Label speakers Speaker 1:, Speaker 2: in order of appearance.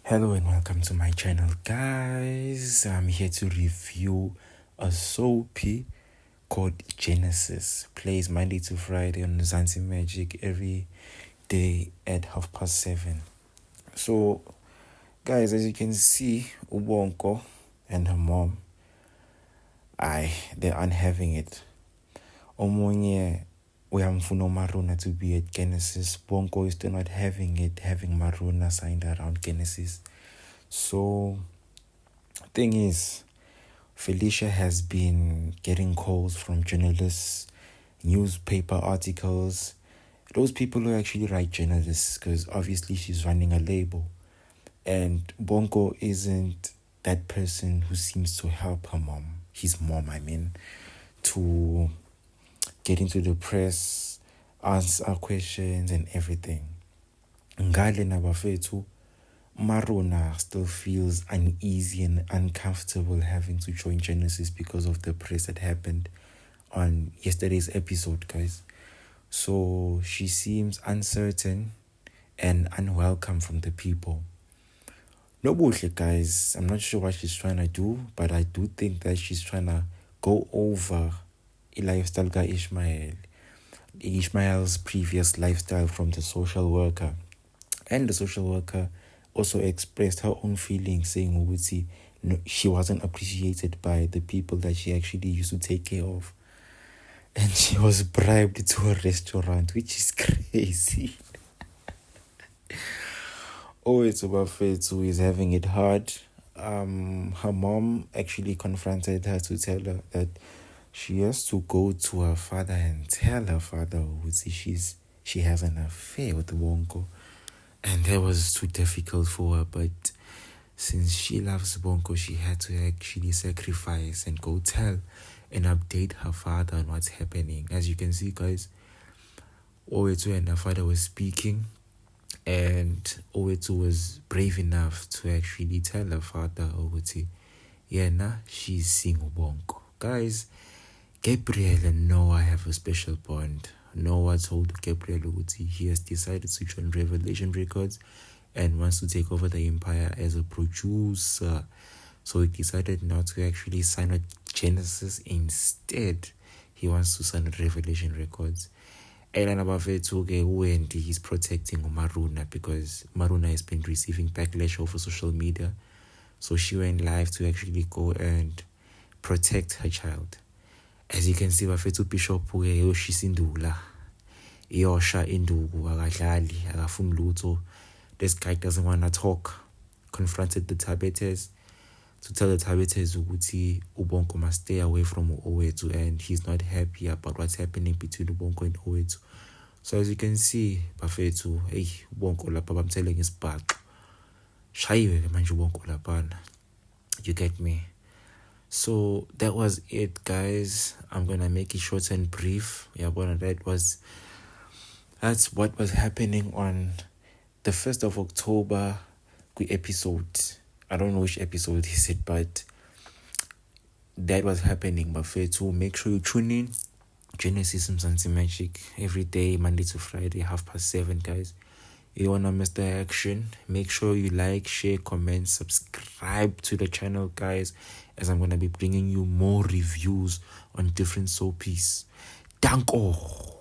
Speaker 1: Hello and welcome to my channel, guys. I'm here to review a soapy called Genesis. Plays Monday to Friday on Zanzi Magic every day at 7:30. So, guys, as you can see, Ubonko and her mom, they aren't having it. Omonye uyamfuna Maruna to be at Genesis. Bonko is still not having it, having Maruna signed around Genesis. So, thing is, Felicia has been getting calls from journalists, newspaper articles, those people who actually write journalists, because obviously she's running a label. And Bonko isn't that person who seems to help his mom, to get into the press, answer questions and everything. Ngale nabafethu, Maruna still feels uneasy and uncomfortable having to join Genesis because of the press that happened on yesterday's episode, guys. So she seems uncertain and unwelcome from the people. No bullshit, guys. I'm not sure what she's trying to do, but I do think that she's trying to go over a lifestyle guy Ishmael's previous lifestyle from the social worker. And the social worker also expressed her own feelings, saying she wasn't appreciated by the people that she actually used to take care of. And she was bribed to a restaurant, which is crazy. It's Thabethe is having it hard. Her mom actually confronted her to tell her that she has to go to her father and tell her father she has an affair with Bonko. And that was too difficult for her, but since she loves Bonko, she had to actually sacrifice and go tell and update her father on what's happening. As you can see, guys, Owetu and her father were speaking, and Owetu was brave enough to actually tell her father, she's seeing Bonko. Guys, Gabriel and Noah have a special bond. Noah told Gabriel he has decided to join Revelation Records and wants to take over the empire as a producer. So he decided not to actually sign with Genesis. Instead, he wants to sign with Revelation Records. And Wendy, he's protecting Maruna because Maruna has been receiving backlash over social media. So she went live to actually go and protect her child. As you can see, Bafethu Bishop Yoshisindula. Yosha Indugu akadlali akafuni lutho. This guy doesn't want to talk. Confronted the Thabethes to tell the Thabethes ukuthi Ubonko must stay away from Owetu, and he's not happy about what's happening between Ubonko and Owetu. So as you can see, Bafethu, Ubonko lapha bamthele ngesibhaxo. Shayiwe ke manje Ubonko laphana. You get me? So that was it, guys. I'm gonna make it short and brief. That's what was happening on the 1st of October episode. I don't know which episode is it, but that was happening. But to make sure you tune in Genesis Zanzi Magic every day, Monday to Friday, 7:30, guys. You wanna miss the action? Make sure you like, share, comment, subscribe to the channel, guys, as I'm gonna be bringing you more reviews on different soapies. Danko.